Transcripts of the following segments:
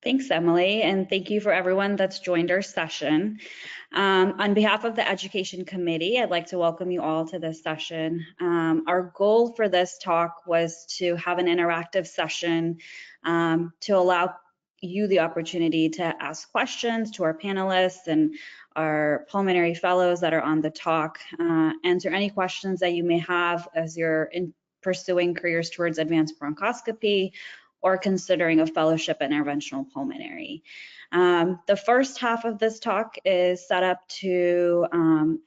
Thanks, Emily, and thank you for everyone that's joined our session. On behalf of the Education Committee, I'd like to welcome you all to this session. Our goal for this talk was to have an interactive session to allow you the opportunity to ask questions to our panelists and our pulmonary fellows that are on the talk, answer any questions that you may have as you're pursuing careers towards advanced bronchoscopy or considering a fellowship in interventional pulmonary. The first half of this talk is set up to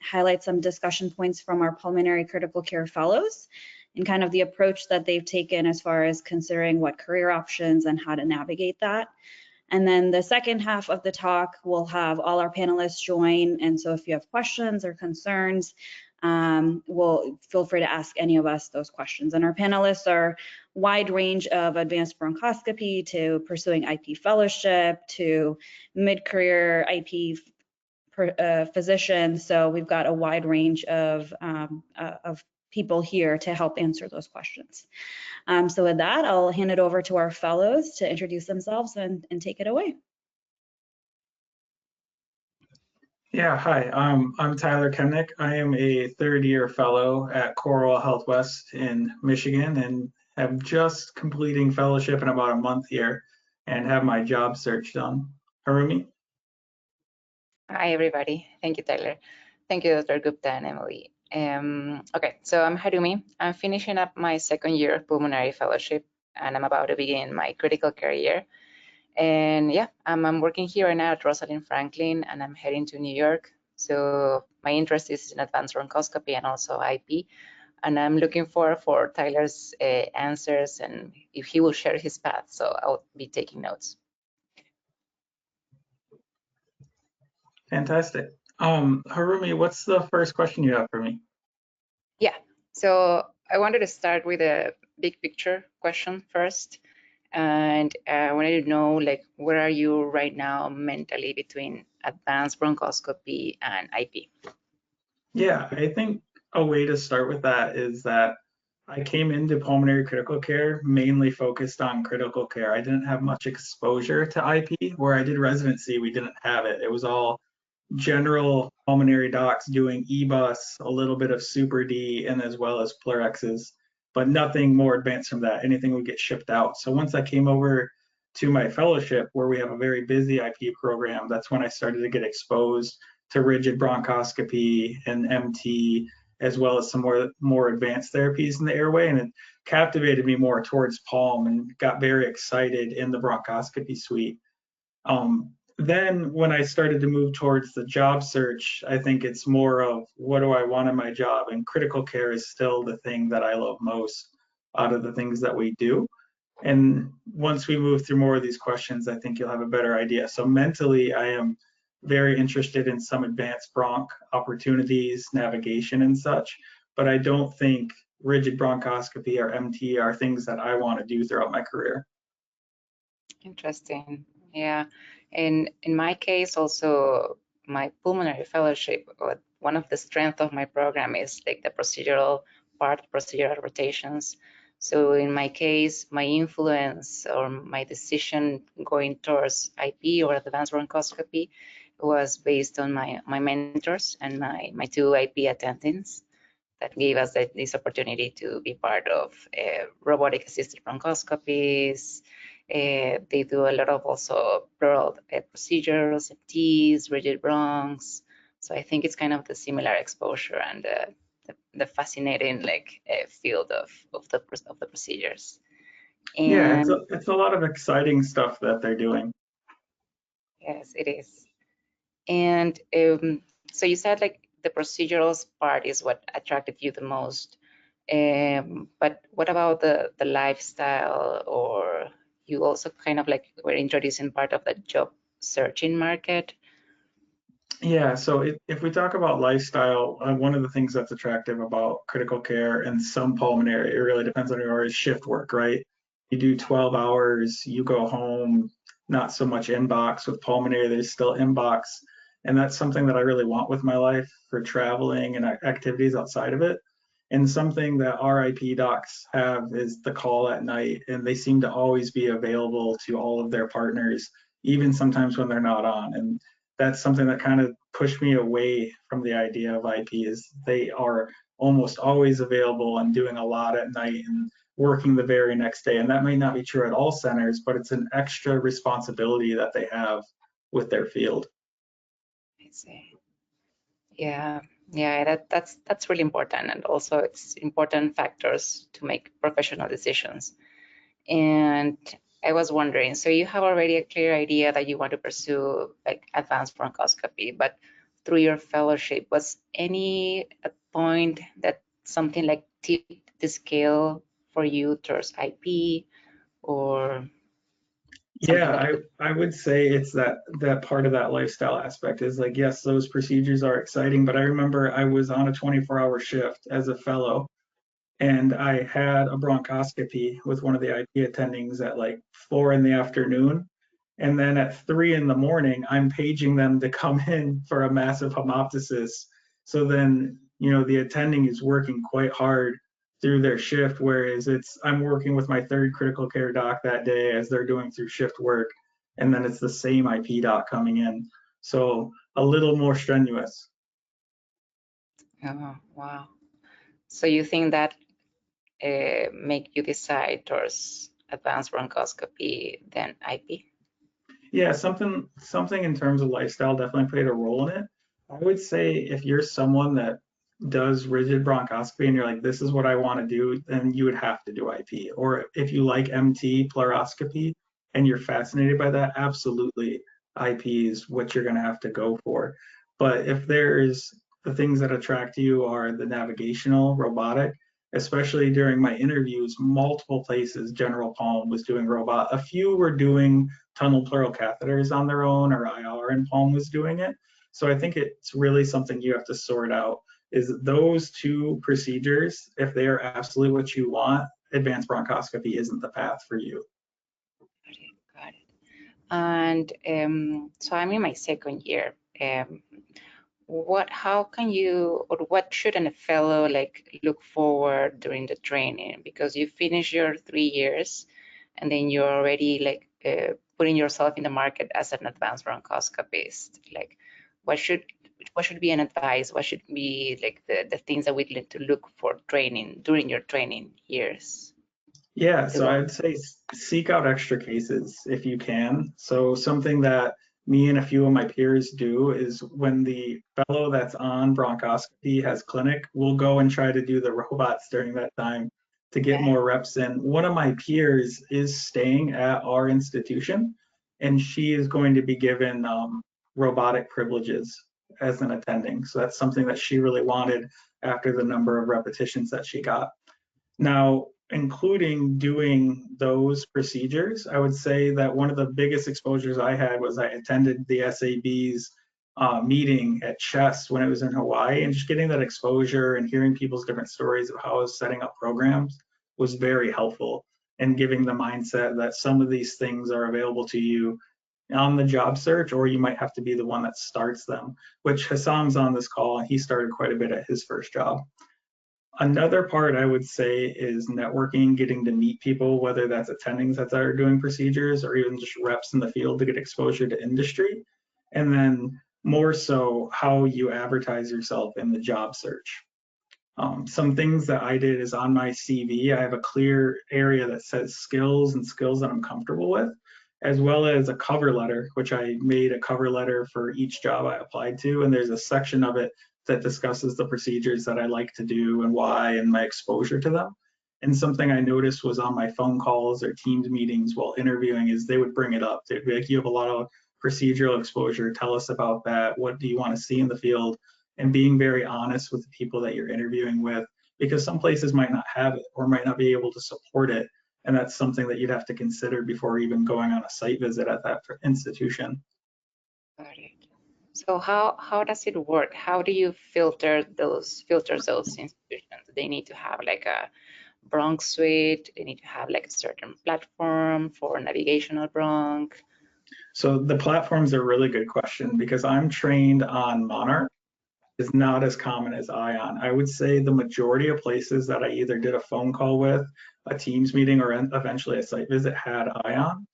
highlight some discussion points from our pulmonary critical care fellows and kind of the approach that they've taken as far as considering what career options and how to navigate that. And then the second half of the talk, we'll have all our panelists join. And so if you have questions or concerns, feel free to ask any of us those questions. And our panelists are wide range of advanced bronchoscopy to pursuing IP fellowship to mid-career IP physicians. So we've got a wide range of people here to help answer those questions. So with that, I'll hand it over to our fellows to introduce themselves and take it away. Yeah, hi, I'm Tyler Kemnic. I am a third-year fellow at Coral Health West in Michigan and have just completing fellowship in about a month here and have my job search done. Harumi? Hi, everybody. Thank you, Tyler. Thank you, Dr. Gupta and Emily. Okay, so I'm Harumi. I'm finishing up my second year of pulmonary fellowship, and I'm about to begin my critical care year. And yeah, I'm working here right now at Rosalind Franklin, and I'm heading to New York. So my interest is in advanced bronchoscopy and also IP. And I'm looking for Tyler's answers and if he will share his path. So I'll be taking notes. Fantastic. Harumi, what's the first question you have for me? Yeah, so I wanted to start with a big picture question first. And I wanted to know, like, where are you right now mentally between advanced bronchoscopy and IP? Yeah, I think a way to start with that is that I came into pulmonary critical care mainly focused on critical care. I didn't have much exposure to IP. Where I did residency, we didn't have it. It was all general pulmonary docs doing EBUS, a little bit of Super D, and as well as Plurexes, but nothing more advanced from that. Anything would get shipped out. So once I came over to my fellowship, where we have a very busy IP program, that's when I started to get exposed to rigid bronchoscopy and MT, as well as some more advanced therapies in the airway. And it captivated me more towards Palm and got very excited in the bronchoscopy suite. Then when I started to move towards the job search, I think it's more of what do I want in my job? And critical care is still the thing that I love most out of the things that we do. And once we move through more of these questions, I think you'll have a better idea. So mentally, I am very interested in some advanced bronch opportunities, navigation and such, but I don't think rigid bronchoscopy or MT are things that I want to do throughout my career. Interesting. Yeah. And in my case, also my pulmonary fellowship, one of the strengths of my program is like the procedural part, procedural rotations. So in my case, my influence or my decision going towards IP or advanced bronchoscopy was based on my mentors and my two IP attendings that gave us this opportunity to be part of robotic assisted bronchoscopies. They do a lot of also pleural procedures, MTs, rigid bronchs. So I think it's kind of the similar exposure and the fascinating field of the procedures. And yeah, it's a lot of exciting stuff that they're doing. Yes, it is. And so you said like the procedural part is what attracted you the most. But what about the lifestyle, or you also kind of like were introducing part of the job searching market? Yeah, so if we talk about lifestyle, one of the things that's attractive about critical care and some pulmonary, it really depends on your shift work, right? You do 12 hours, you go home, not so much inbox. With pulmonary, there's still inbox. And that's something that I really want with my life for traveling and activities outside of it. And something that our IP docs have is the call at night, and they seem to always be available to all of their partners, even sometimes when they're not on. And that's something that kind of pushed me away from the idea of IP, is they are almost always available and doing a lot at night and working the very next day. And that might not be true at all centers, but it's an extra responsibility that they have with their field. I see. Yeah, that's really important, and also it's important factors to make professional decisions. And I was wondering, so you have already a clear idea that you want to pursue like advanced bronchoscopy, but through your fellowship, was any a point that something like tipped the scale for you towards IP or? Yeah, I would say it's that part of that lifestyle aspect is like, yes, those procedures are exciting, but I remember I was on a 24-hour shift as a fellow, and I had a bronchoscopy with one of the IP attendings at like 4 in the afternoon. And then at 3 in the morning, I'm paging them to come in for a massive hemoptysis. So then, the attending is working quite hard through their shift, whereas I'm working with my third critical care doc that day as they're doing through shift work. And then it's the same IP doc coming in. So a little more strenuous. Oh, wow. So you think that make you decide towards advanced bronchoscopy than IP? Yeah, something in terms of lifestyle definitely played a role in it. I would say if you're someone that does rigid bronchoscopy and you're like, this is what I want to do, then you would have to do IP. Or if you like MT pleuroscopy and you're fascinated by that, absolutely IP is what you're going to have to go for. But if there's the things that attract you are the navigational, robotic, especially during my interviews, multiple places General Palm was doing robot. A few were doing tunnel pleural catheters on their own, or IR and Palm was doing it. So I think it's really something you have to sort out, is those two procedures, if they are absolutely what you want, advanced bronchoscopy isn't the path for you. Got it. And so I'm in my second year. How can you, or what should a fellow like look forward during the training? Because you finish your 3 years and then you're already like putting yourself in the market as an advanced bronchoscopist. Like what should be an advice? What should be like the things that we need to look for training during your training years? Yeah, so I'd say seek out extra cases if you can. So something that me and a few of my peers do is when the fellow that's on bronchoscopy has clinic, we'll go and try to do the robots during that time to get more reps in. One of my peers is staying at our institution, and she is going to be given robotic privileges as an attending. So that's something that she really wanted after the number of repetitions that she got. Now, including doing those procedures, I would say that one of the biggest exposures I had was I attended the SAB's meeting at CHEST when it was in Hawaii, and just getting that exposure and hearing people's different stories of how I was setting up programs was very helpful, and giving the mindset that some of these things are available to you on the job search, or you might have to be the one that starts them, which Husam's on this call, and he started quite a bit at his first job. Another part I would say is networking, getting to meet people, whether that's attendings that are doing procedures or even just reps in the field to get exposure to industry. And then more so how you advertise yourself in the job search. Some things that I did is on my CV, I have a clear area that says skills and skills that I'm comfortable with, as well as a cover letter, which I made a cover letter for each job I applied to. And there's a section of it that discusses the procedures that I like to do and why and my exposure to them. And something I noticed was on my phone calls or Teams meetings while interviewing is they would bring it up. They'd be like, you have a lot of procedural exposure. Tell us about that. What do you want to see in the field? And being very honest with the people that you're interviewing with, because some places might not have it or might not be able to support it. And that's something that you'd have to consider before even going on a site visit at that institution. Got it. So how does it work? How do you filter those institutions? They need to have like a bronch suite. They need to have like a certain platform for navigational bronch. So the platform's a really good question because I'm trained on Monarch, is not as common as ION. I would say the majority of places that I either did a phone call with, a Teams meeting, or eventually a site visit had ION.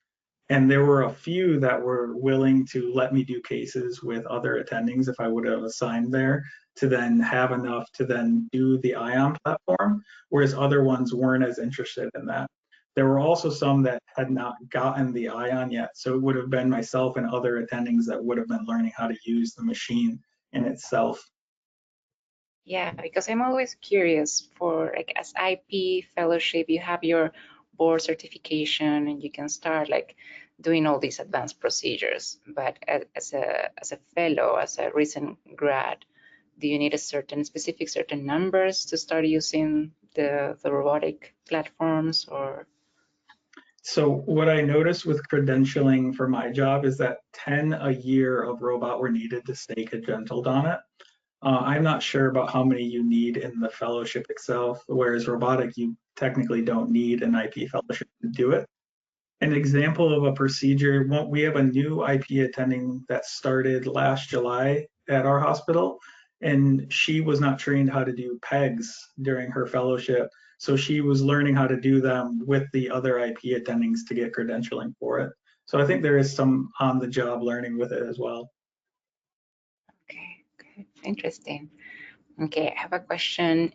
And there were a few that were willing to let me do cases with other attendings if I would have assigned there to then have enough to then do the ION platform, whereas other ones weren't as interested in that. There were also some that had not gotten the ION yet, so it would have been myself and other attendings that would have been learning how to use the machine in itself. Yeah, because I'm always curious for, like, as IP fellowship, you have your board certification and you can start like doing all these advanced procedures. But as a fellow, as a recent grad, do you need a certain numbers to start using the robotic platforms, or? So what I noticed with credentialing for my job is that 10 a year of robot were needed to stay credentialed on it. I'm not sure about how many you need in the fellowship itself, whereas robotic, you technically don't need an IP fellowship to do it. An example of a procedure, we have a new IP attending that started last July at our hospital, and she was not trained how to do PEGs during her fellowship. So she was learning how to do them with the other IP attendings to get credentialing for it. So I think there is some on-the-job learning with it as well. Okay, okay, interesting. Okay, I have a question.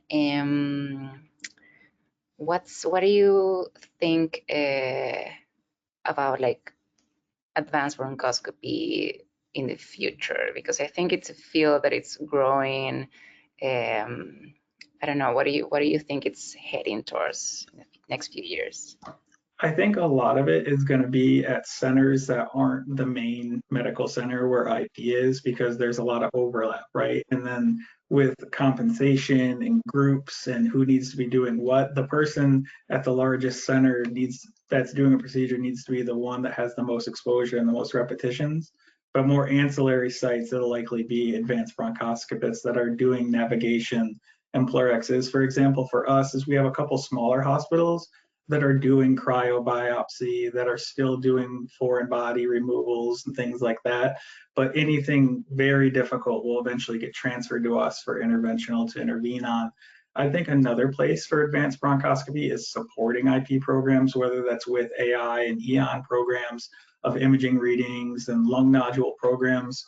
What do you think about like advanced bronchoscopy in the future? Because I think it's a field that it's growing. I don't know. What do you think it's heading towards in the next few years? I think a lot of it is going to be at centers that aren't the main medical center where IP is, because there's a lot of overlap, right? And then with compensation and groups and who needs to be doing what, the person at the largest center that's doing a procedure needs to be the one that has the most exposure and the most repetitions. But more ancillary sites, it'll likely be advanced bronchoscopists that are doing navigation and pleurex. For example, for us, is we have a couple smaller hospitals that are doing cryobiopsy, that are still doing foreign body removals and things like that. But anything very difficult will eventually get transferred to us for interventional to intervene on. I think another place for advanced bronchoscopy is supporting IP programs, whether that's with AI and EON programs of imaging readings and lung nodule programs.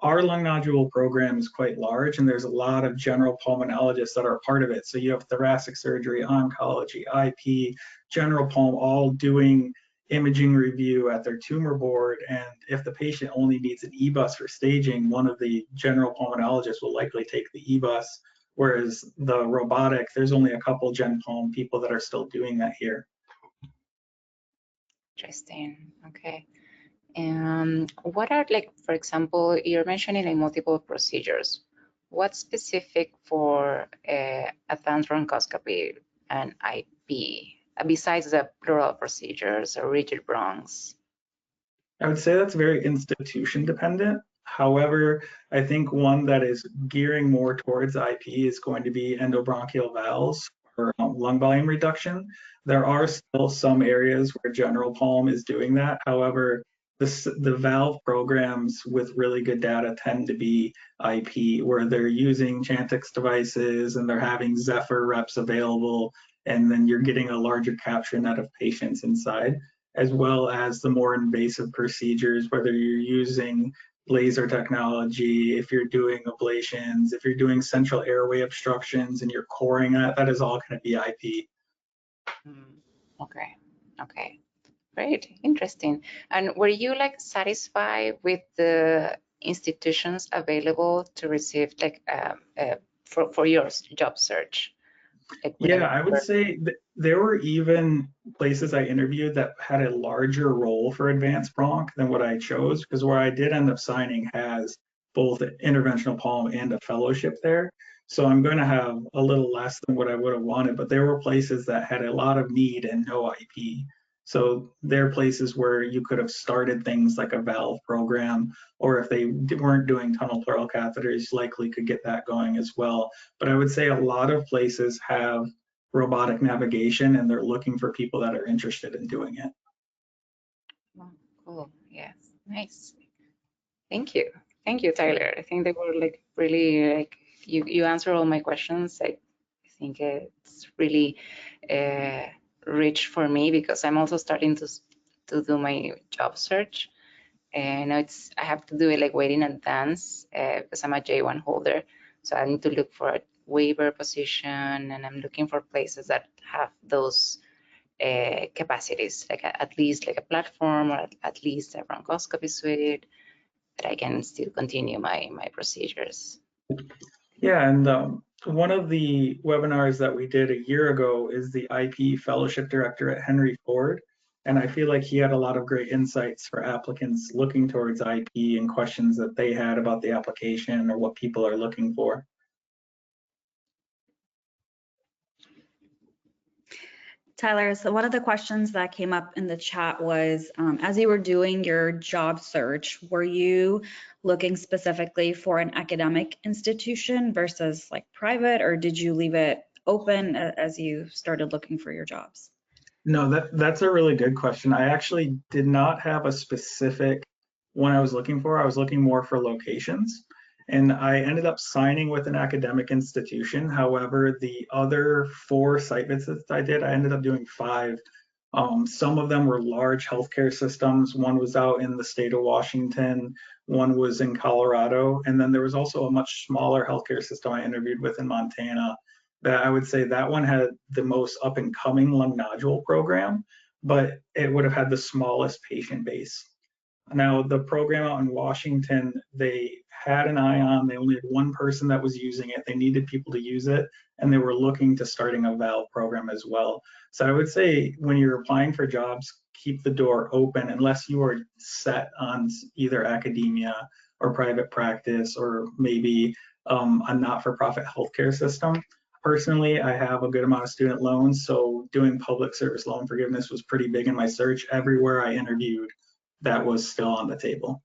Our lung nodule program is quite large, and there's a lot of general pulmonologists that are part of it. So you have thoracic surgery, oncology, IP, general pulm, all doing imaging review at their tumor board. And if the patient only needs an E-bus for staging, one of the general pulmonologists will likely take the E-bus. Whereas the robotic, there's only a couple gen pulm people that are still doing that here. Interesting. Okay. What are, like, for example, you're mentioning like multiple procedures. What's specific for advanced bronchoscopy and IP besides the pleural procedures or rigid bronchs? I would say that's very institution dependent. However, I think one that is gearing more towards IP is going to be endobronchial valves or lung volume reduction. There are still some areas where general pulm is doing that. However, the valve programs with really good data tend to be IP, where they're using Chantix devices and they're having Zephyr reps available, and then you're getting a larger capture net of patients inside, as well as the more invasive procedures, whether you're using laser technology, if you're doing ablations, if you're doing central airway obstructions and you're coring that is all going to be IP. Okay, okay. Great, interesting. And were you like satisfied with the institutions available to receive like for your job search? Like, yeah, I would say there were even places I interviewed that had a larger role for advanced bronch than what I chose, because where I did end up signing has both interventional pulm and a fellowship there. So I'm going to have a little less than what I would have wanted, but there were places that had a lot of need and no IP. So there are places where you could have started things like a valve program, or if they weren't doing tunnel pleural catheters, likely could get that going as well. But I would say a lot of places have robotic navigation and they're looking for people that are interested in doing it. Oh, cool. Yes, nice. Thank you. Thank you, Tyler. I think they were like really like you answered all my questions. I think it's really rich for me because I'm also starting to do my job search, and now I have to do it like way in advance because I'm a J1 holder, so I need to look for a waiver position, and I'm looking for places that have those capacities, like at least like a platform or at least a bronchoscopy suite that I can still continue my procedures. Yeah, and one of the webinars that we did a year ago is the IP Fellowship Director at Henry Ford. And I feel like he had a lot of great insights for applicants looking towards IP and questions that they had about the application or what people are looking for. Tyler, so one of the questions that came up in the chat was, as you were doing your job search, were you looking specifically for an academic institution versus like private, or did you leave it open as you started looking for your jobs? No, that's a really good question. I actually did not have a specific one I was looking for. I was looking more for locations. And I ended up signing with an academic institution. However, the other 4 site visits I did, I ended up doing 5. Some of them were large healthcare systems. One was out in the state of Washington, one was in Colorado, and then there was also a much smaller healthcare system I interviewed with in Montana. That I would say that one had the most up and coming lung nodule program, but it would have had the smallest patient base. Now, the program out in Washington, they had an eye on, they only had one person that was using it. They needed people to use it, and they were looking to starting a valve program as well. So I would say when you're applying for jobs, keep the door open unless you are set on either academia or private practice or maybe a not-for-profit healthcare system. Personally, I have a good amount of student loans, so doing public service loan forgiveness was pretty big in my search. Everywhere I interviewed, that was still on the table.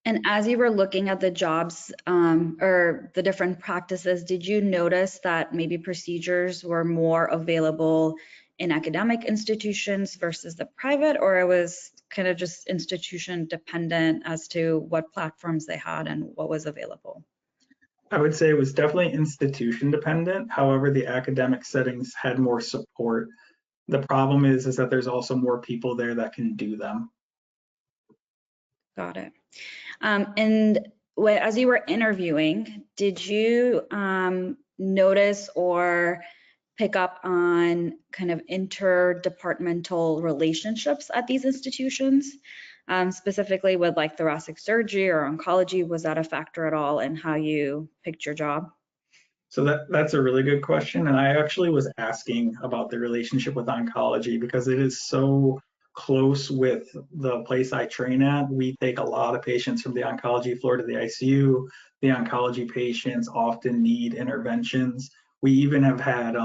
And as you were looking at the jobs or the different practices, did you notice that maybe procedures were more available in academic institutions versus the private, or it was kind of just institution dependent as to what platforms they had and what was available? I would say it was definitely institution dependent. However, the academic settings had more support. The problem is that there's also more people there that can do them. Got it. And as you were interviewing, did you notice or pick up on kind of interdepartmental relationships at these institutions, specifically with like thoracic surgery or oncology? Was that a factor at all in how you picked your job? So that's a really good question. And I actually was asking about the relationship with oncology because it is so close with the place I train at. We take a lot of patients from the oncology floor to the ICU. The oncology patients often need interventions. We even have had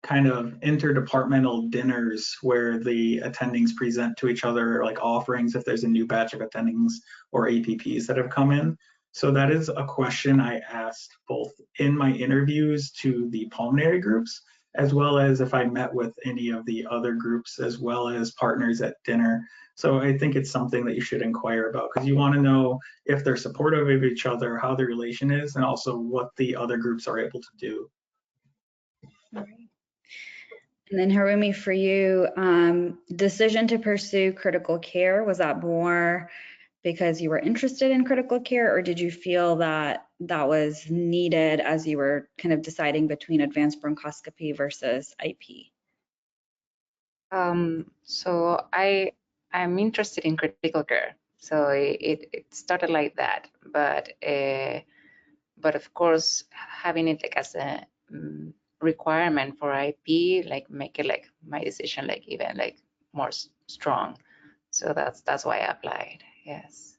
kind of interdepartmental dinners where the attendings present to each other like offerings if there's a new batch of attendings or APPs that have come in. So that is a question I asked both in my interviews to the pulmonary groups, as well as if I met with any of the other groups, as well as partners at dinner. So I think it's something that you should inquire about because you want to know if they're supportive of each other, how the relation is, and also what the other groups are able to do. All right. And then Harumi, for you, decision to pursue critical care, was that more because you were interested in critical care, or did you feel that that was needed as you were kind of deciding between advanced bronchoscopy versus IP? So I'm interested in critical care. So it started like that, but of course having it like as a requirement for IP, like make it like my decision like even like more strong. So that's why I applied. Yes.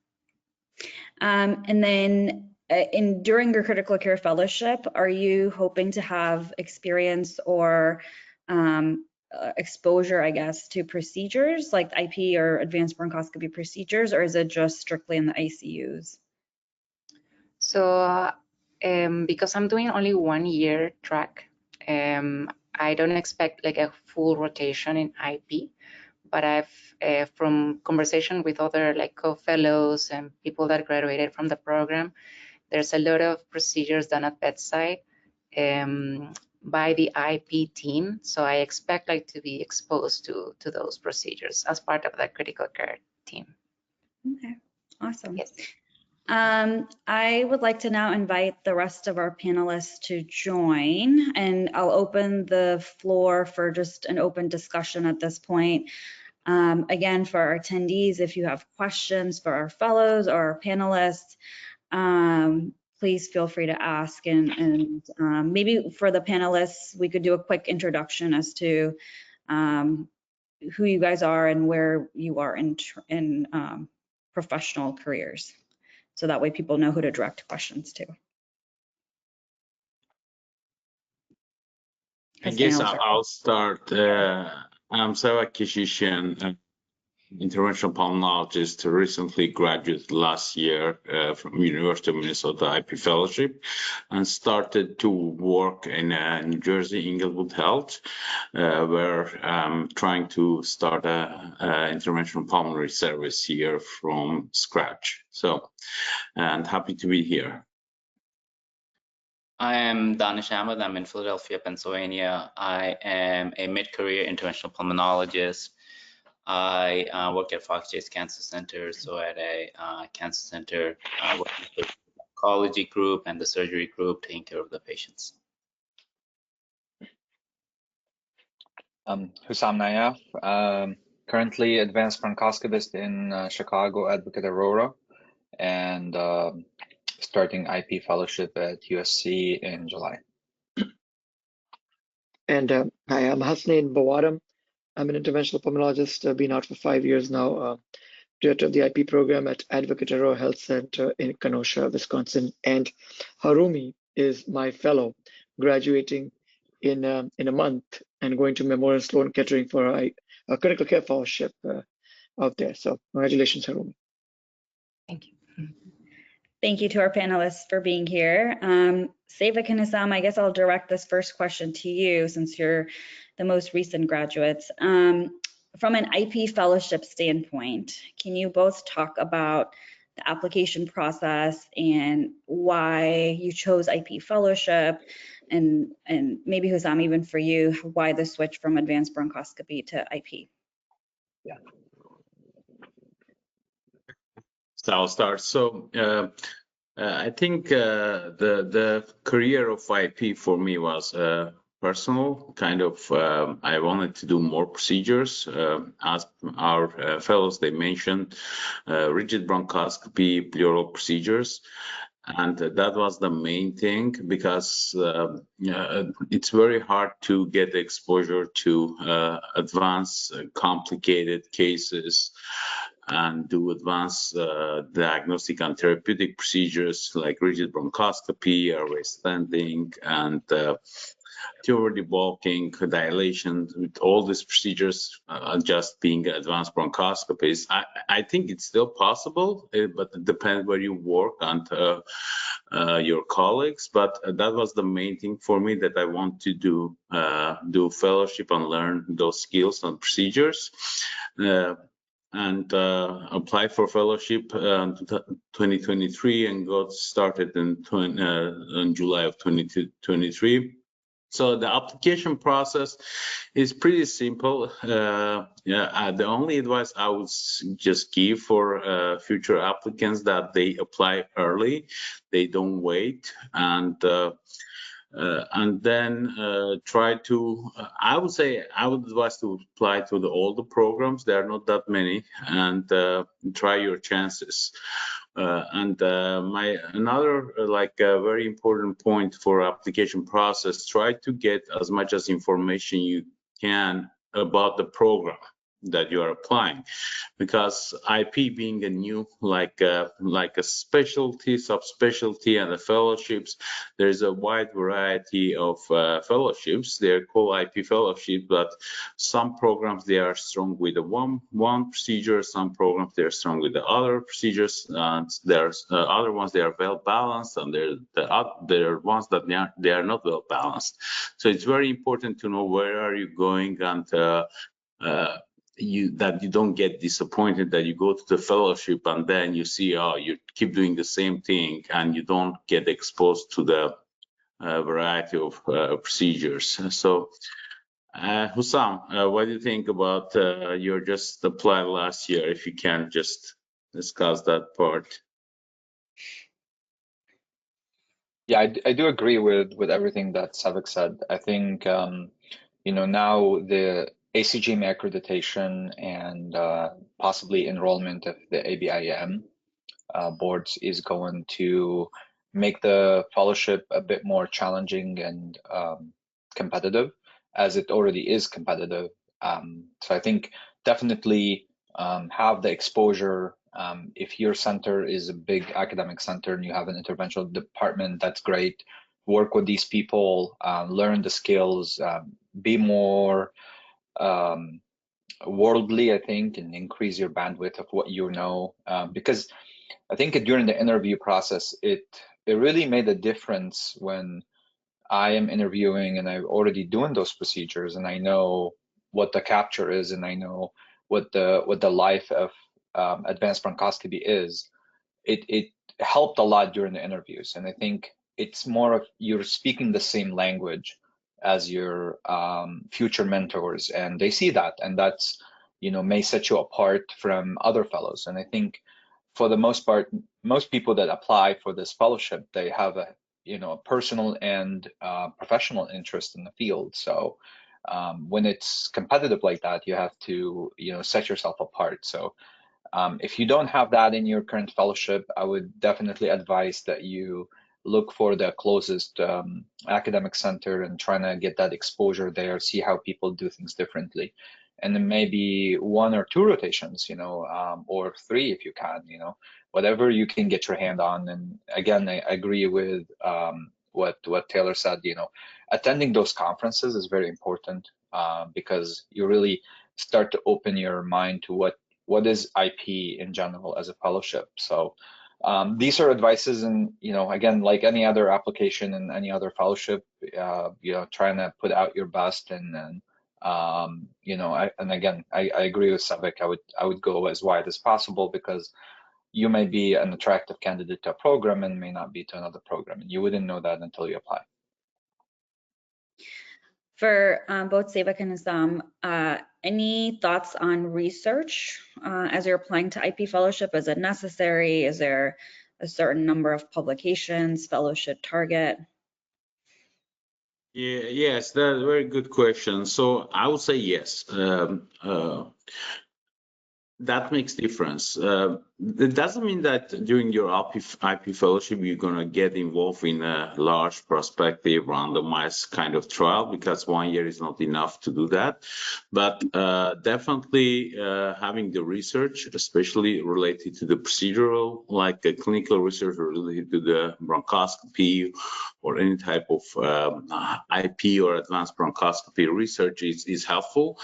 And then during your critical care fellowship, are you hoping to have experience or exposure, I guess, to procedures like IP or advanced bronchoscopy procedures, or is it just strictly in the ICUs? So because I'm doing only 1 year track, I don't expect like a full rotation in IP, but I've from conversation with other like co-fellows and people that graduated from the program, there's a lot of procedures done at bedside by the IP team. So I expect like to be exposed to those procedures as part of the critical care team. Okay, awesome. Yes. I would like to now invite the rest of our panelists to join, and I'll open the floor for just an open discussion at this point. Again, for our attendees, if you have questions for our fellows or our panelists, please feel free to ask. And maybe for the panelists, we could do a quick introduction as to who you guys are and where you are in professional careers. So that way people know who to direct questions to. I guess I'll start. I'm Sevak Keshishyan, interventional pulmonologist, recently graduated last year from University of Minnesota IP Fellowship, and started to work in New Jersey, Inglewood Health, where I'm trying to start a interventional pulmonary service here from scratch. So, and happy to be here. I am Danish Ahmad. I'm in Philadelphia, Pennsylvania. I am a mid-career interventional pulmonologist. I work at Fox Chase Cancer Center, so at a cancer center, working with the oncology group and the surgery group, taking care of the patients. Husam Nayef, currently advanced bronchoscopist in Chicago, Advocate Aurora, and starting IP fellowship at USC in July. And hi, I'm Hasnain Bawaadam. I'm an interventional pulmonologist, been out for 5 years now, director of the IP program at Advocate Aurora Health Center in Kenosha, Wisconsin. And Harumi is my fellow, graduating in a month and going to Memorial Sloan Kettering for a critical care fellowship out there. So congratulations, Harumi. Thank you. Thank you to our panelists for being here. Sevak and Husam, I guess I'll direct this first question to you since you're the most recent graduates. From an IP fellowship standpoint, can you both talk about the application process and why you chose IP fellowship, and maybe Husam, even for you, why the switch from advanced bronchoscopy to IP? Yeah. So I'll start. So I think the career of IP for me was personal. Kind of, I wanted to do more procedures. As our fellows, they mentioned rigid bronchoscopy, pleural procedures. And that was the main thing, because it's very hard to get exposure to advanced, complicated cases and do advanced diagnostic and therapeutic procedures like rigid bronchoscopy, airway stenting, and tubal debulking, dilation. With all these procedures, just being advanced bronchoscopist, I think it's still possible, but it depends where you work and your colleagues. But that was the main thing for me, that I want to do fellowship and learn those skills and procedures. And apply for fellowship in 2023 and got started in July of 2023. So the application process is pretty simple. The only advice I would just give for future applicants, that they apply early, they don't wait, and then try to, I would advise to apply to all the programs. There are not that many, and try your chances. Another very important point for application process, try to get as much as information you can about the program that you are applying, because IP being a new like a specialty, subspecialty, and the fellowships, there's a wide variety of fellowships. They're called IP fellowship, but some programs, they are strong with the one procedure, some programs they're strong with the other procedures, and there's other ones they are well balanced, and there are ones that they are not well balanced. So it's very important to know where are you going, and you don't get disappointed that you go to the fellowship and then you see, oh, you keep doing the same thing and you don't get exposed to the variety of procedures. So, Husam, what do you think about your just applied last year? If you can just discuss that part. Yeah, I do agree with everything that Sevak said. I think now the ACGME accreditation and possibly enrollment of the ABIM boards is going to make the fellowship a bit more challenging and competitive, as it already is competitive. So I think definitely have the exposure. If your center is a big academic center and you have an interventional department, that's great. Work with these people, learn the skills, be more worldly, I think, and increase your bandwidth of what you know. Because I think during the interview process, it really made a difference when I am interviewing and I'm already doing those procedures and I know what the capture is and I know what the life of advanced bronchoscopy is. It helped a lot during the interviews, and I think it's more of you're speaking the same language as your future mentors, and they see that, and that's may set you apart from other fellows. And I think for the most part, most people that apply for this fellowship, they have a personal and professional interest in the field. So when it's competitive like that, you have to set yourself apart. So if you don't have that in your current fellowship, I would definitely advise that you look for the closest academic center and trying to get that exposure there, see how people do things differently. And then maybe 1 or 2 rotations, or 3 if you can, whatever you can get your hand on. And again, I agree with what Taylor said, attending those conferences is very important because you really start to open your mind to what is IP in general as a fellowship. So these are advices, and again, like any other application and any other fellowship, trying to put out your best, and I agree with Sevak. I would go as wide as possible, because you may be an attractive candidate to a program and may not be to another program, and you wouldn't know that until you apply. For both Sevak and Husam, any thoughts on research as you're applying to IP fellowship? Is it necessary? Is there a certain number of publications, fellowship target? Yeah, yes, that's a very good question. So I would say yes. That makes difference. It doesn't mean that during your IP fellowship you're going to get involved in a large prospective randomized kind of trial, because 1 year is not enough to do that. But definitely having the research, especially related to the procedural, like clinical research related to the bronchoscopy or any type of IP or advanced bronchoscopy research is helpful.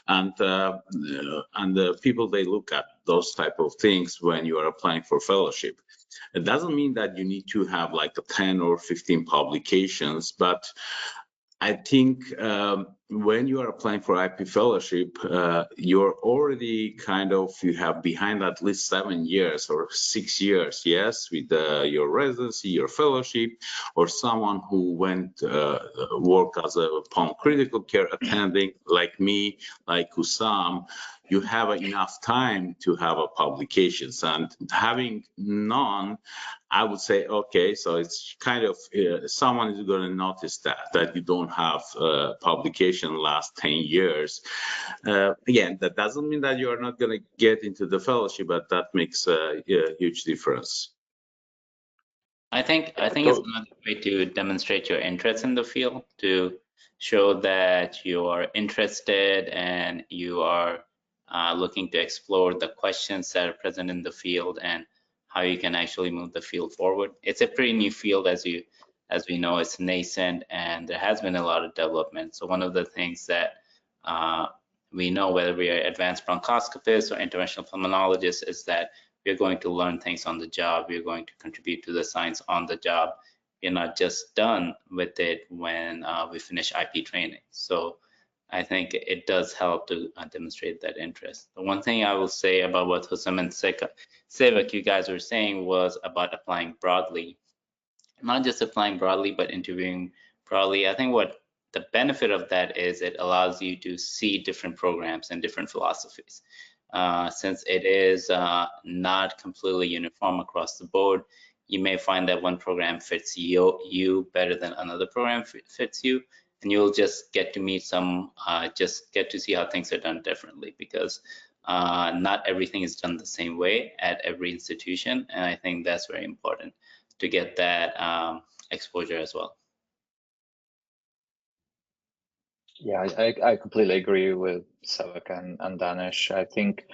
And the people, they look at those type of things when you are applying for fellowship. It doesn't mean that you need to have like 10 or 15 publications, but I think when you are applying for IP fellowship, you're already you have behind at least 7 years or 6 years, yes, with your residency, your fellowship, or someone who went work as a pulm critical care attending, like me, like Husam. You have enough time to have a publications, and having none, I would say, okay, so it's someone is going to notice that you don't have publication last 10 years. Again, that doesn't mean that you are not going to get into the fellowship, but that makes a huge difference. I think it's another way to demonstrate your interest in the field, to show that you are interested and you are looking to explore the questions that are present in the field and how you can actually move the field forward. It's a pretty new field, as we know, it's nascent, and there has been a lot of development. So one of the things that we know, whether we are advanced bronchoscopists or interventional pulmonologists, is that we're going to learn things on the job. We're going to contribute to the science on the job. We're not just done with it when we finish IP training. So I think it does help to demonstrate that interest. The one thing I will say about what Husam and Sevak, you guys were saying, was about applying broadly. Not just applying broadly, but interviewing broadly. I think what the benefit of that is it allows you to see different programs and different philosophies. Since it is not completely uniform across the board, you may find that one program fits you better than another program fits you, and you'll just get to meet just get to see how things are done differently, because not everything is done the same way at every institution, and I think that's very important to get that exposure as well. Yeah, I completely agree with Sevak and Danish. I think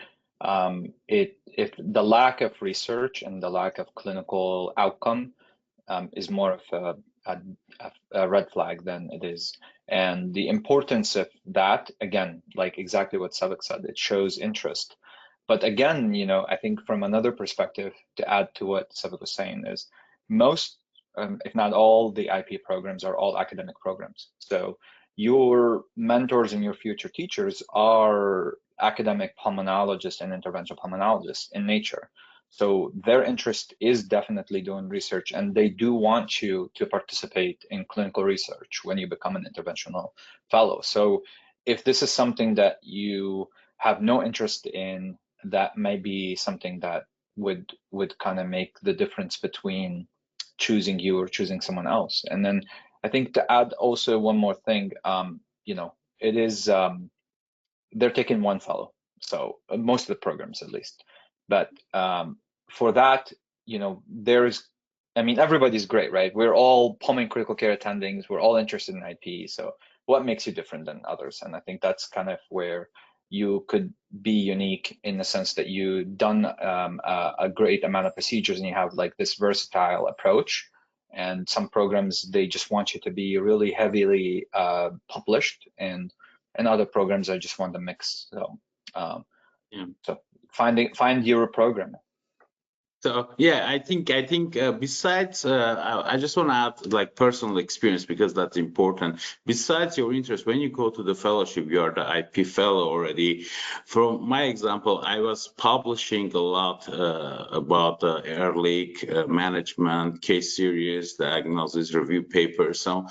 if the lack of research and the lack of clinical outcome is more of a red flag than it is. And the importance of that, again, like exactly what Sevak said, it shows interest. But again, you know, I think from another perspective, to add to what Sevak was saying, is most, if not all, the IP programs are all academic programs. So your mentors and your future teachers are academic pulmonologists and interventional pulmonologists in nature. So their interest is definitely doing research, and they do want you to participate in clinical research when you become an interventional fellow. So if this is something that you have no interest in, that may be something that would kind of make the difference between choosing you or choosing someone else. And then I think to add also one more thing, you know, it is they're taking one fellow, so most of the programs at least. But for that, you know, I mean, everybody's great, right? We're all pulmonary critical care attendings. We're all interested in IP. So what makes you different than others? And I think that's kind of where you could be unique, in the sense that you've done a great amount of procedures and you have like this versatile approach. And some programs, they just want you to be really heavily published, and other programs, I just want to mix. So, so find your program. So yeah, I think besides, I just want to add like personal experience, because that's important. Besides your interest, when you go to the fellowship, you are the IP fellow already. From my example, I was publishing a lot about air leak management, case series, diagnosis, review papers. So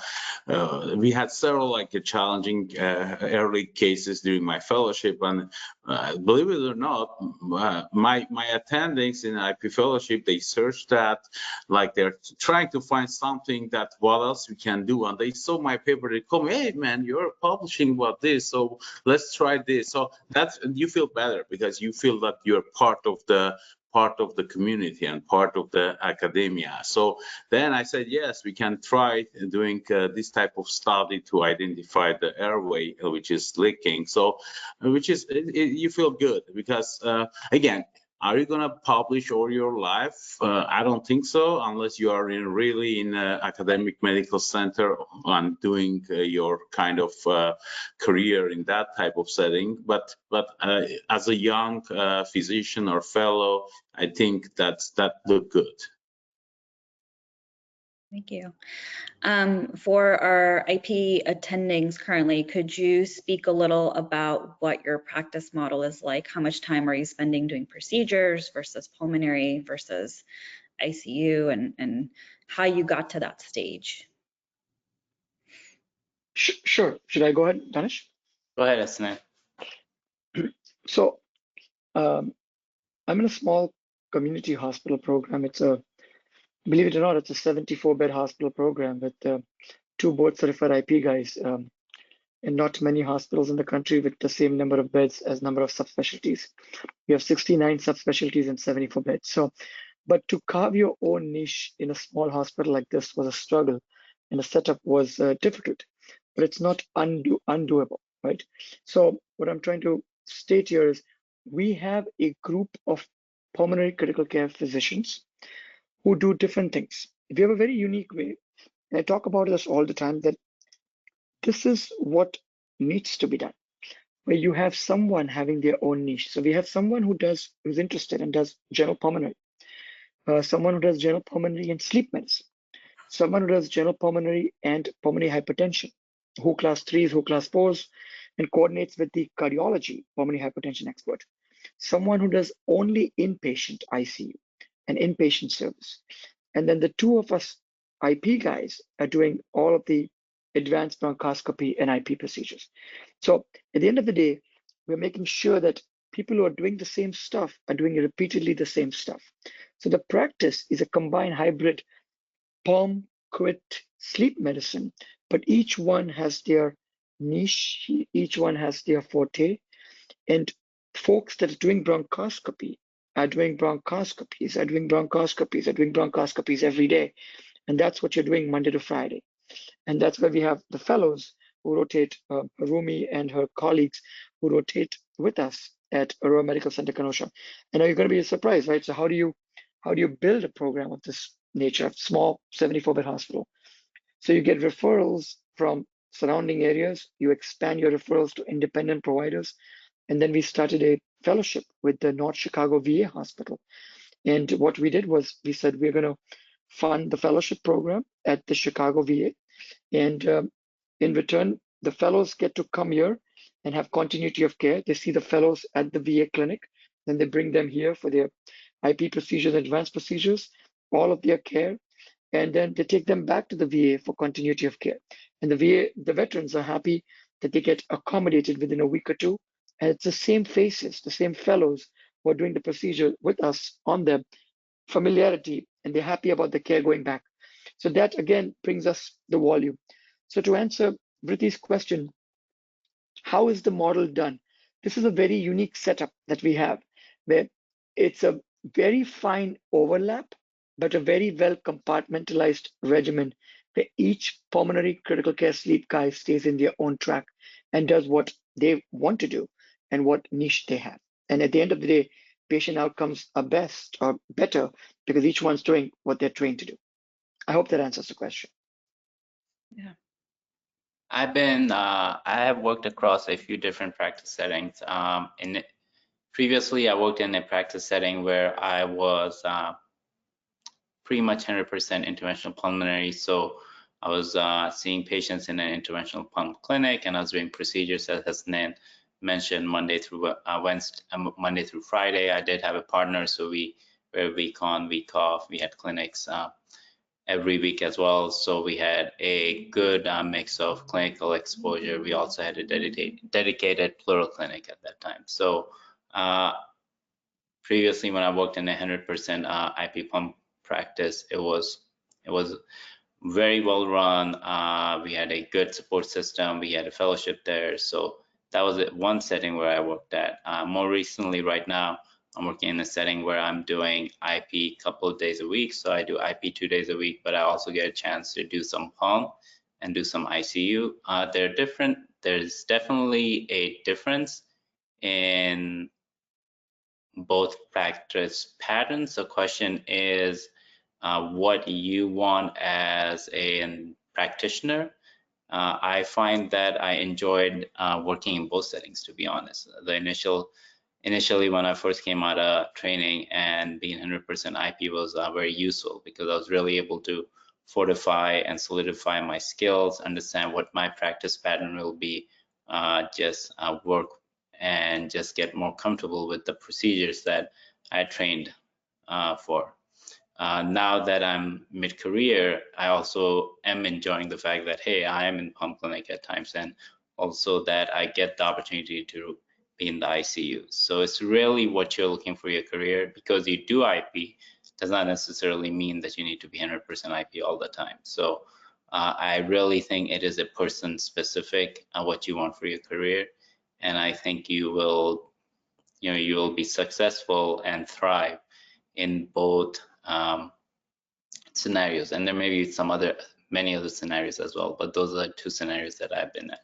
we had several like challenging air leak cases during my fellowship, and believe it or not, my attendings in IP fellowship, they searched that, like they're trying to find something that what else we can do, and they saw my paper, they called me, hey man, you're publishing about this, so let's try this. So that's, you feel better because you feel that you're part of the community and part of the academia. So then I said, yes, we can try doing this type of study to identify the airway which is leaking. So which is you feel good, because again, are you gonna publish all your life? I don't think so, unless you are really in an academic medical center and doing your kind of career in that type of setting. But as a young physician or fellow, I think that look good. Thank you. For our IP attendings currently, could you speak a little about what your practice model is like? How much time are you spending doing procedures versus pulmonary versus ICU, and how you got to that stage? Sure. Should I go ahead, Danish? Go ahead, Hasnain. So I'm in a small community hospital program. It's believe it or not, it's a 74-bed hospital program with 2 board-certified IP guys, and not many hospitals in the country with the same number of beds as number of subspecialties. We have 69 subspecialties and 74 beds. So, but to carve your own niche in a small hospital like this was a struggle, and the setup was difficult, but it's not undoable, right? So what I'm trying to state here is we have a group of pulmonary critical care physicians who do different things. We have a very unique way. And I talk about this all the time, that this is what needs to be done, where you have someone having their own niche. So we have someone who's interested and does general pulmonary, someone who does general pulmonary and sleep medicine, someone who does general pulmonary and pulmonary hypertension, WHO class 3s, WHO class 4s, and coordinates with the cardiology, pulmonary hypertension expert, someone who does only inpatient ICU and inpatient service. And then the two of us IP guys are doing all of the advanced bronchoscopy and IP procedures. So at the end of the day, we're making sure that people who are doing the same stuff are doing repeatedly the same stuff. So the practice is a combined hybrid pulm, crit, sleep medicine, but each one has their niche, each one has their forte, and folks that are doing bronchoscopy are doing bronchoscopies, are doing bronchoscopies, are doing bronchoscopies every day. And that's what you're doing Monday to Friday. And that's where we have the fellows who rotate, Harumi and her colleagues who rotate with us at Aurora Medical Center, Kenosha. And now you're going to be surprised, right? So how do you build a program of this nature, a small 74-bed hospital? So you get referrals from surrounding areas, you expand your referrals to independent providers, and then we started a fellowship with the North Chicago VA Hospital. And what we did was we said we're going to fund the fellowship program at the Chicago VA. And in return, the fellows get to come here and have continuity of care. They see the fellows at the VA clinic, then they bring them here for their IP procedures, advanced procedures, all of their care, and then they take them back to the VA for continuity of care. And the veterans are happy that they get accommodated within a week or two. And it's the same faces, the same fellows who are doing the procedure with us on their familiarity, and they're happy about the care going back. So that again brings us the volume. So to answer Vritti's question, how is the model done? This is a very unique setup that we have, where it's a very fine overlap, but a very well compartmentalized regimen where each pulmonary critical care sleep guy stays in their own track and does what they want to do and what niche they have. And at the end of the day, patient outcomes are best or better because each one's doing what they're trained to do. I hope that answers the question. Yeah. I have worked across a few different practice settings. Previously, I worked in a practice setting where I was pretty much 100% interventional pulmonary. So I was seeing patients in an interventional pulm clinic, and I was doing procedures as Hasnain mentioned Monday through Friday. I did have a partner, so we were week on, week off. We had clinics every week as well. So we had a good mix of clinical exposure. We also had a dedicated pleural clinic at that time. So previously, when I worked in a 100% IP pump practice, it was very well run. We had a good support system. We had a fellowship there. So that was one setting where I worked at. More recently, right now, I'm working in a setting where I'm doing IP a couple of days a week. So I do IP 2 days a week, but I also get a chance to do some pulm and do some ICU. They're different. There's definitely a difference in both practice patterns. The question is what you want as a practitioner. I find that I enjoyed working in both settings, to be honest. Initially, when I first came out of training, and being 100% IP was very useful because I was really able to fortify and solidify my skills, understand what my practice pattern will be, work and just get more comfortable with the procedures that I trained for. Now that I'm mid-career, I also am enjoying the fact that, hey, I am in pump clinic at times, and also that I get the opportunity to be in the ICU. So it's really what you're looking for your career. Because you do IP does not necessarily mean that you need to be 100% IP all the time. So I really think it is a person specific what you want for your career. And I think you will be successful and thrive in both scenarios. And there may be many other scenarios as well, but those are the two scenarios that I've been at.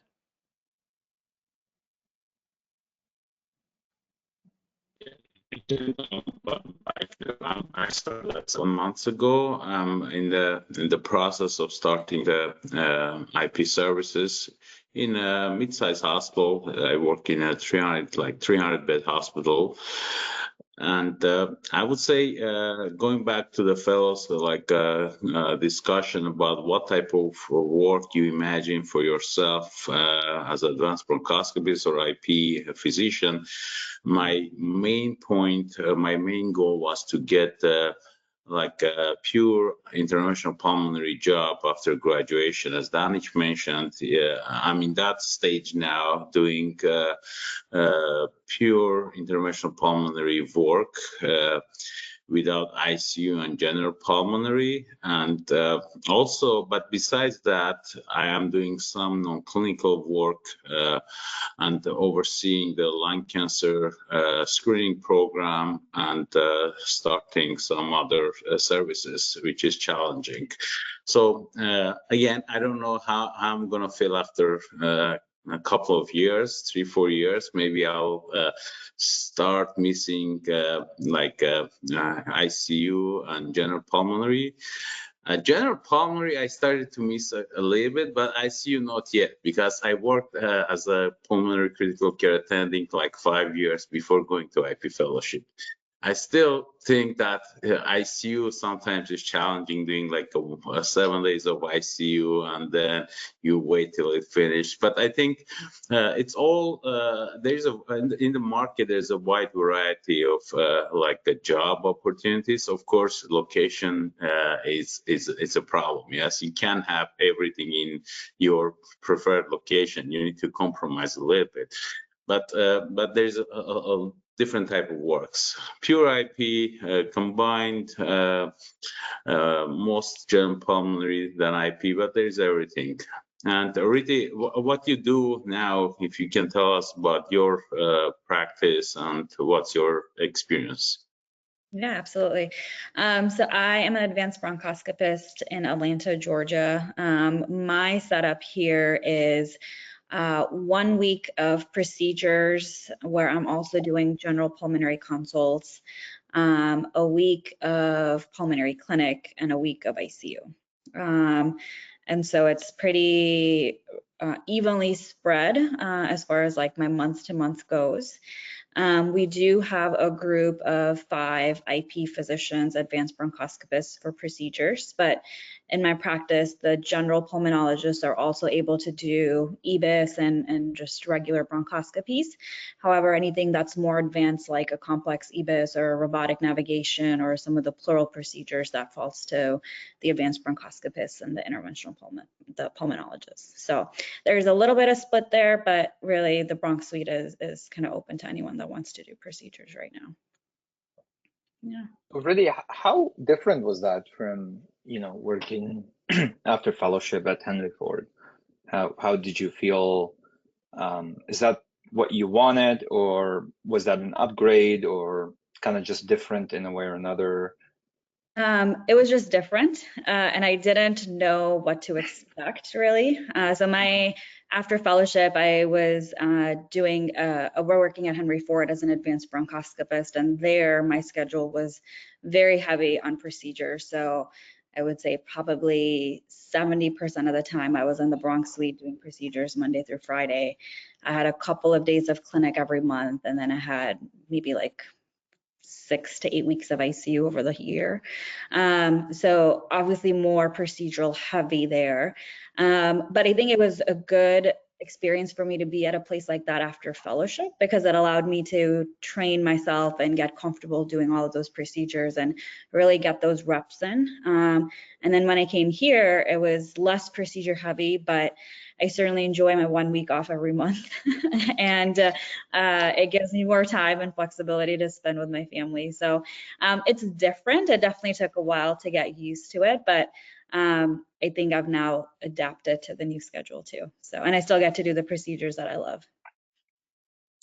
I started some months ago. I'm in the process of starting the IP services in a mid-sized hospital. I work in a 300-bed hospital. And I would say, going back to the fellows, discussion about what type of work you imagine for yourself as advanced bronchoscopist or IP physician, my main point, my main goal was to get a pure interventional pulmonary job after graduation. As Danish mentioned, I'm in that stage now, doing pure interventional pulmonary work without ICU and general pulmonary. And also, but besides that, I am doing some non-clinical work and overseeing the lung cancer screening program and starting some other services, which is challenging. So again, I don't know how I'm going to feel after a couple of years, 3-4 years. Maybe I'll start missing ICU and general pulmonary. General pulmonary, I started to miss a little bit, but ICU not yet, because I worked as a pulmonary critical care attending like 5 years before going to IP fellowship. I still think that ICU sometimes is challenging, doing like 7 days of ICU and then you wait till it finished. But I think it's all there's in the market. There's a wide variety of job opportunities. Of course, location is a problem. Yes, you can't have everything in your preferred location. You need to compromise a little bit. But there's a different type of works. Pure IP, combined, most general pulmonary than IP, but there's everything. And Vritti, what you do now, if you can tell us about your practice and what's your experience? Yeah, absolutely. So I am an advanced bronchoscopist in Atlanta, Georgia. My setup here is 1 week of procedures where I'm also doing general pulmonary consults, a week of pulmonary clinic, and a week of ICU. And so it's pretty evenly spread as far as like my month-to-month goes. We do have a group of 5 IP physicians, advanced bronchoscopists for procedures, but in my practice, the general pulmonologists are also able to do EBIS and just regular bronchoscopies. However, anything that's more advanced, like a complex EBIS or robotic navigation or some of the pleural procedures, that falls to the advanced bronchoscopists and the interventional pulmonologists. So there's a little bit of split there, but really the bronch suite is kind of open to anyone that wants to do procedures right now. Yeah. Really, how different was that from, working after fellowship at Henry Ford? How did you feel? Is that what you wanted, or was that an upgrade, or kind of just different in a way or another? It was just different, and I didn't know what to expect really. So after fellowship, I was we're working at Henry Ford as an advanced bronchoscopist, and there my schedule was very heavy on procedures. So I would say probably 70% of the time I was in the bronch suite doing procedures Monday through Friday. I had a couple of days of clinic every month, and then I had maybe like 6 to 8 weeks of ICU over the year. So obviously more procedural heavy there. But I think it was a good experience for me to be at a place like that after fellowship, because it allowed me to train myself and get comfortable doing all of those procedures and really get those reps in. And then when I came here, it was less procedure heavy, but I certainly enjoy my 1 week off every month. And it gives me more time and flexibility to spend with my family. So it's different. It definitely took a while to get used to it, but I think I've now adapted to the new schedule too. So, and I still get to do the procedures that I love.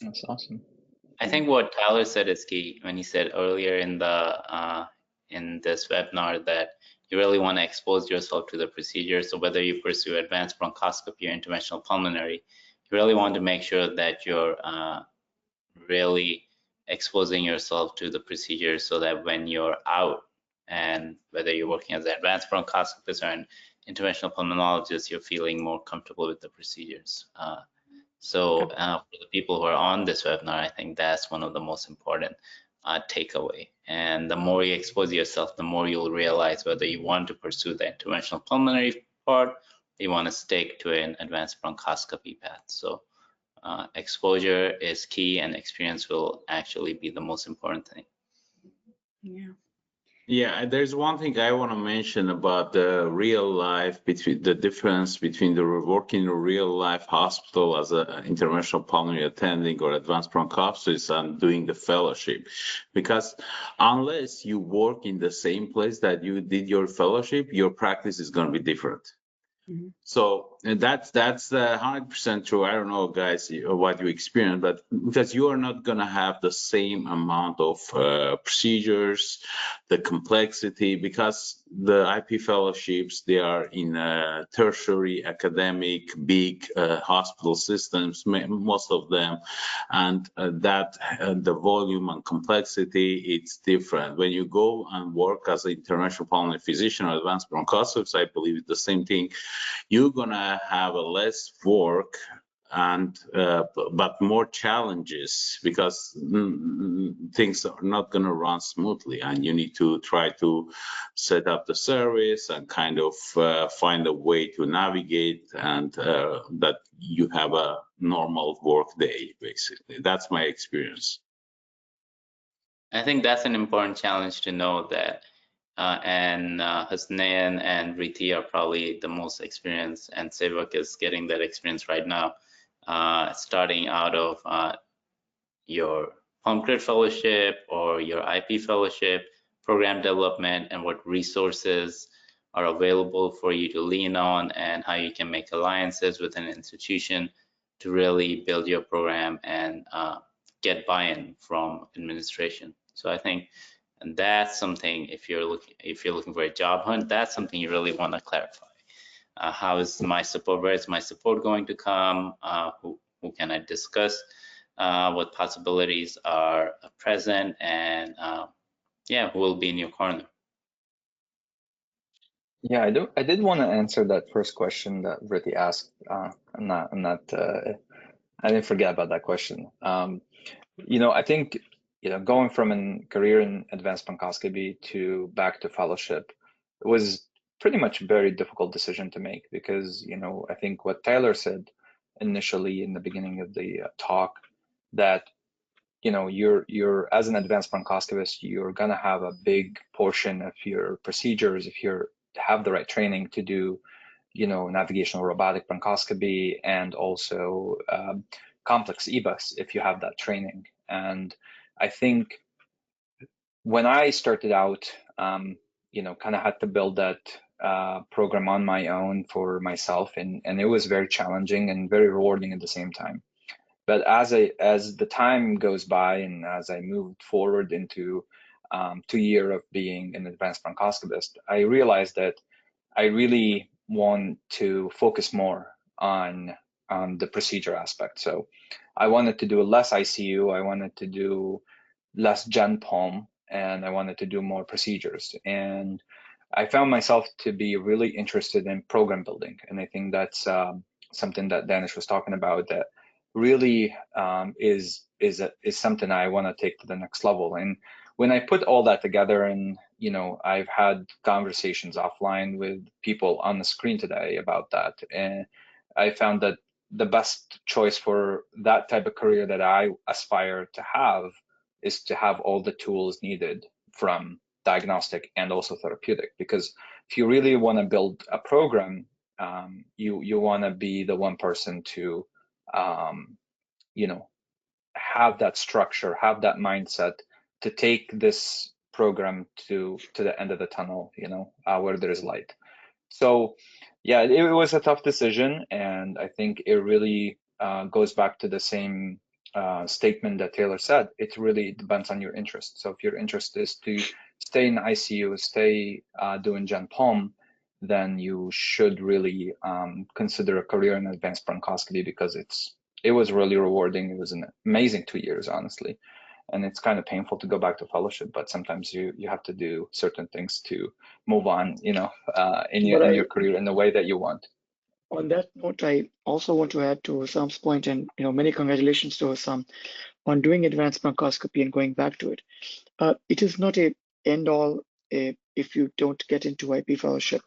That's awesome. I think what Tyler said is key when he said earlier in this webinar that you really want to expose yourself to the procedure. So whether you pursue advanced bronchoscopy or interventional pulmonary, you really want to make sure that you're really exposing yourself to the procedure so that when you're out, and whether you're working as an advanced bronchoscopist or an interventional pulmonologist, you're feeling more comfortable with the procedures. So for the people who are on this webinar, I think that's one of the most important takeaway. And the more you expose yourself, the more you'll realize whether you want to pursue the interventional pulmonary part, you want to stick to an advanced bronchoscopy path. So exposure is key, and experience will actually be the most important thing. Yeah. Yeah, there's one thing I want to mention about the real life, between the difference between the working in a real life hospital as an interventional pulmonary attending or advanced bronchoscopist and doing the fellowship. Because unless you work in the same place that you did your fellowship, your practice is going to be different. So that's 100% true. I don't know, guys, what you experience, but because you are not going to have the same amount of procedures, the complexity, because the IP fellowships, they are in tertiary, academic, big hospital systems, most of them, and the volume and complexity, it's different. When you go and work as an interventional pulmonary physician or advanced bronchoscopist, I believe it's the same thing. You're gonna have a less work and but more challenges, because things are not gonna run smoothly, and you need to try to set up the service and kind of find a way to navigate, and that you have a normal work day, basically. That's my experience. I think that's an important challenge to know that. Hasnain and Vritti are probably the most experienced, and Sevak is getting that experience right now, starting out of your PulmCrit fellowship or your IP fellowship, program development, and what resources are available for you to lean on, and how you can make alliances with an institution to really build your program and get buy-in from administration. So I think, and that's something, if you're looking for a job hunt, that's something you really want to clarify. How is my support? Where is my support going to come? Who can I discuss? What possibilities are present? And yeah, who will be in your corner? Yeah, I did want to answer that first question that Vritti asked. I didn't forget about that question. I think, going from a career in advanced bronchoscopy to back to fellowship, it was pretty much a very difficult decision to make, because, I think what Taylor said initially in the beginning of the talk, that, you're as an advanced bronchoscopist, you're gonna have a big portion of your procedures, if you have the right training to do, navigational robotic bronchoscopy, and also complex EBUS if you have that training. And I think when I started out, kind of had to build that program on my own for myself, and it was very challenging and very rewarding at the same time. But as the time goes by, and as I moved forward into 2 years of being an advanced bronchoscopist, I realized that I really want to focus more on the procedure aspect. So I wanted to do less ICU, I wanted to do less Gen Pulm, and I wanted to do more procedures. And I found myself to be really interested in program building. And I think that's something that Danish was talking about, that really is something I want to take to the next level. And when I put all that together, and I've had conversations offline with people on the screen today about that, and I found that the best choice for that type of career that I aspire to have is to have all the tools needed, from diagnostic and also therapeutic. Because if you really want to build a program, you want to be the one person to have that structure, have that mindset to take this program to the end of the tunnel, where there is light. So yeah, it was a tough decision, and I think it really goes back to the same statement that Taylor said. It really depends on your interest. So if your interest is to stay in ICU, stay doing Gen Pulm, then you should really consider a career in advanced bronchoscopy, because it was really rewarding. It was an amazing 2 years, honestly. And it's kind of painful to go back to fellowship, but sometimes you have to do certain things to move on, in your career in the way that you want. On that note, I also want to add to Husam's point, and many congratulations to Husam on doing advanced bronchoscopy and going back to it. It is not a end all if you don't get into IP fellowship.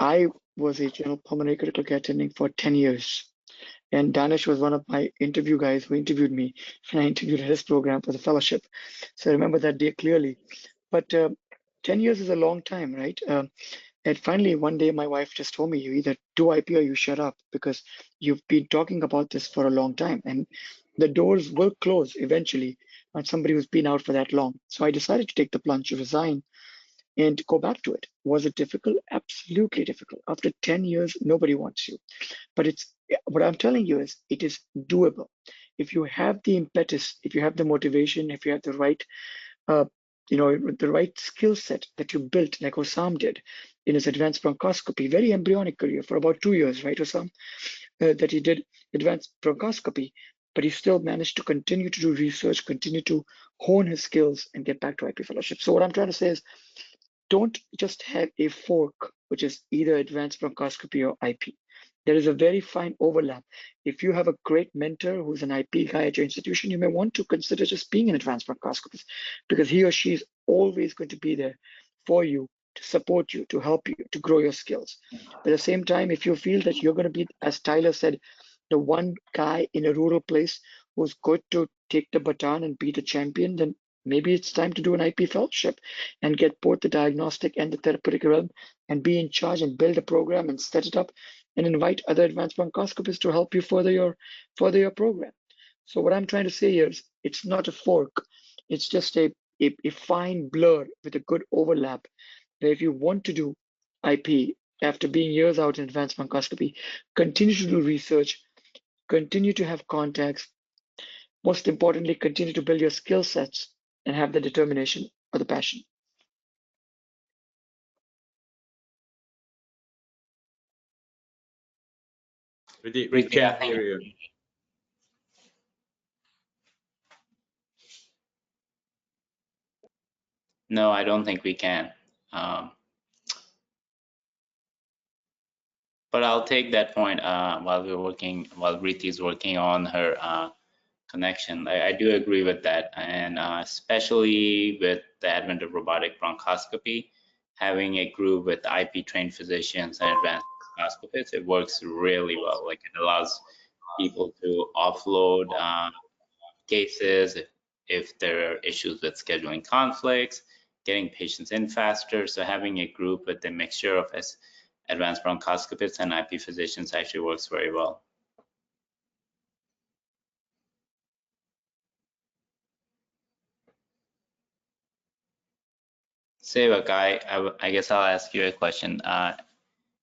I was a general pulmonary critical care attending for 10 years. And Danish was one of my interview guys who interviewed me, and I interviewed his program for the fellowship. So I remember that day clearly. But 10 years is a long time, right? And finally, one day, my wife just told me, you either do IP or you shut up, because you've been talking about this for a long time. And the doors will close eventually on somebody who's been out for that long. So I decided to take the plunge, to resign, and go back to it. Was it difficult? Absolutely difficult. After 10 years, nobody wants you. But it's what I'm telling you is it is doable. If you have the impetus, if you have the motivation, if you have the right the right skill set that you built, like Husam did in his advanced bronchoscopy, very embryonic career for about 2 years, right, Husam? That he did advanced bronchoscopy, but he still managed to continue to do research, continue to hone his skills, and get back to IP fellowship. So what I'm trying to say is, don't just have a fork, which is either advanced bronchoscopy or IP. There is a very fine overlap. If you have a great mentor who's an IP guy at your institution, you may want to consider just being an advanced bronchoscopist, because he or she is always going to be there for you, to support you, to help you, to grow your skills. But at the same time, if you feel that you're going to be, as Tyler said, the one guy in a rural place who's good to take the baton and be the champion, then maybe it's time to do an IP fellowship and get both the diagnostic and the therapeutic realm and be in charge and build a program and set it up and invite other advanced bronchoscopists to help you further your program. So what I'm trying to say here is, it's not a fork. It's just a fine blur with a good overlap, where if you want to do IP after being years out in advanced bronchoscopy, continue to do research, continue to have contacts, most importantly, continue to build your skill sets and have the determination or the passion. We can't hear you. No, I don't think we can. But I'll take that point while Vritti is working on her connection. I do agree with that, and especially with the advent of robotic bronchoscopy, having a group with IP trained physicians and advanced bronchoscopists, it works really well. Like, it allows people to offload cases if there are issues with scheduling conflicts, getting patients in faster. So having a group with a mixture of advanced bronchoscopists and IP physicians actually works very well. Sevak, I guess I'll ask you a question.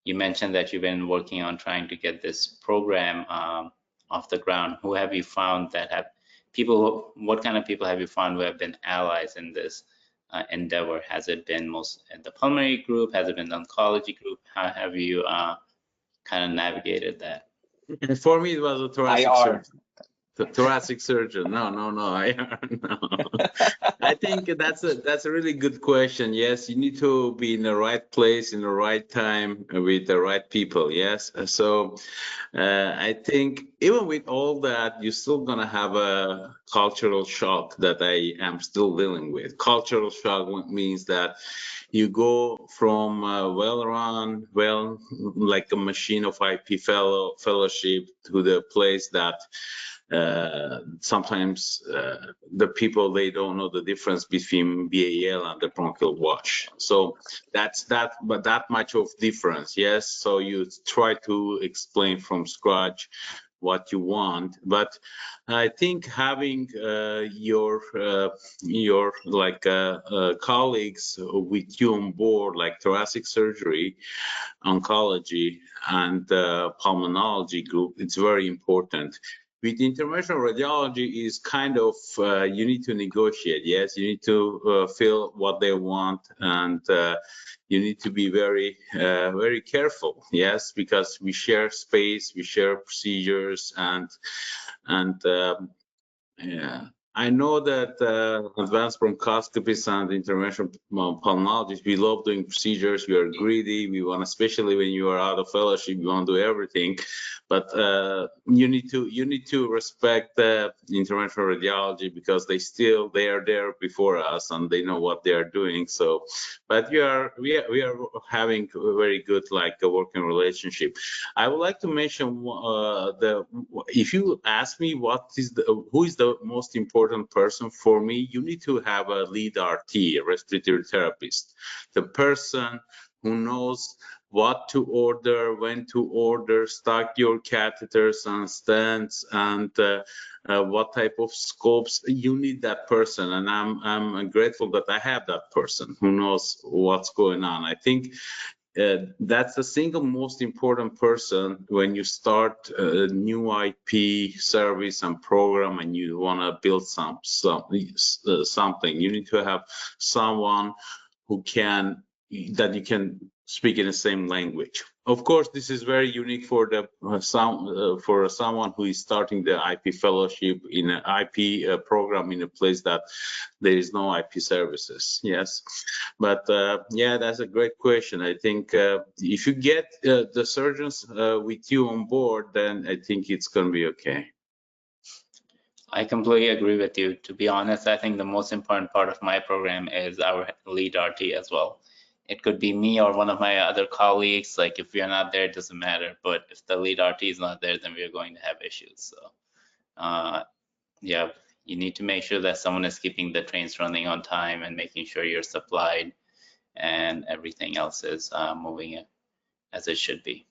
You mentioned that you've been working on trying to get this program off the ground. Who have you found that have people? What kind of people have you found who have been allies in this endeavor? Has it been most in the pulmonary group? Has it been the oncology group? How have you kind of navigated that? For me, it was a thoracic surgeon. Thoracic surgeon. No. No. I think that's a really good question. Yes, you need to be in the right place in the right time with the right people. Yes. So I think even with all that, you're still gonna have a cultural shock that I am still dealing with. Cultural shock means that you go from well-run, like a machine of IP fellowship, to the place that sometimes the people, they don't know the difference between BAL and the bronchial wash. So that's that, but that much of difference. Yes. So you try to explain from scratch what you want, but I think having your colleagues with you on board, like thoracic surgery, oncology, and pulmonology group, it's very important. With interventional radiology, is kind of you need to negotiate. Yes, you need to feel what they want, and you need to be very very careful. Yes, because we share space, we share procedures, and yeah, I know that advanced bronchoscopists and interventional pulmonologists, we love doing procedures. We are greedy. We want, especially when you are out of fellowship, you want to do everything. But you need to respect interventional radiology because they are there before us and they know what they are doing. So, but we are having a very good a working relationship. I would like to mention if you ask me who is the most important person for me, you need to have a lead RT, a respiratory therapist, the person who knows what to order, when to order, stock your catheters and stents, and what type of scopes. You need that person, and I'm grateful that I have that person who knows what's going on. I think that's the single most important person when you start a new IP service and program and you want to build something. You need to have someone that you can speak in the same language. Of course, this is very unique for someone who is starting the IP fellowship in an IP program in a place that there is no IP services. Yes, but yeah, that's a great question. I think if you get the surgeons with you on board, then I think it's going to be okay. I completely agree with you. To be honest, I think the most important part of my program is our lead RT as well. It could be me or one of my other colleagues. Like if we are not there, it doesn't matter. But if the lead RT is not there, then we're going to have issues. So yeah, you need to make sure that someone is keeping the trains running on time and making sure you're supplied and everything else is moving as it should be.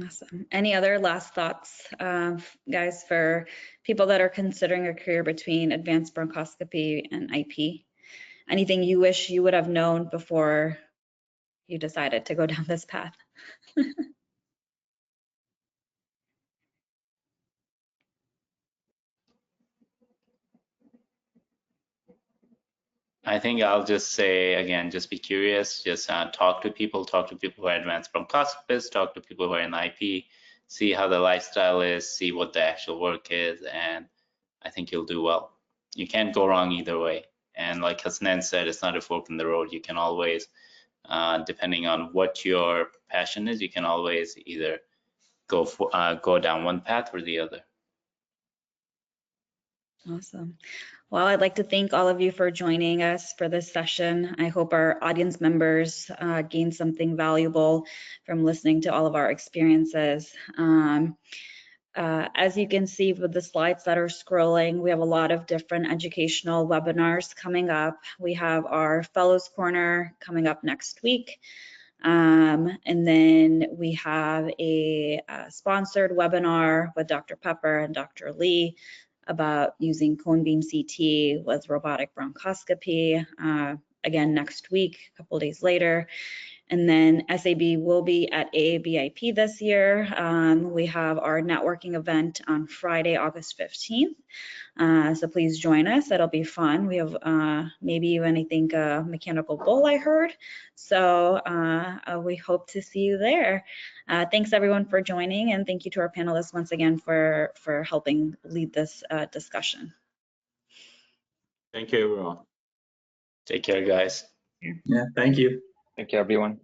Awesome. Any other last thoughts, guys, for people that are considering a career between advanced bronchoscopy and IP? Anything you wish you would have known before you decided to go down this path? I think I'll just say, again, just be curious, just talk to people who are advanced bronchoscopists, talk to people who are in IP, see how the lifestyle is, see what the actual work is, and I think you'll do well. You can't go wrong either way. And like Hasnain said, it's not a fork in the road. You can always, depending on what your passion is, you can always either go down one path or the other. Awesome. Well, I'd like to thank all of you for joining us for this session. I hope our audience members gained something valuable from listening to all of our experiences. As you can see with the slides that are scrolling, we have a lot of different educational webinars coming up. We have our Fellows Corner coming up next week. And then we have a sponsored webinar with Dr. Pepper and Dr. Lee about using cone beam CT with robotic bronchoscopy, again next week, a couple of days later. And then SAB will be at AABIP this year. We have our networking event on Friday, August 15th. So please join us. It'll be fun. We have maybe even, I think, a mechanical bull, I heard. So we hope to see you there. Thanks everyone for joining, and thank you to our panelists once again for helping lead this discussion. Thank you, everyone. Take care, guys. Yeah, thank you. Thank you, everyone.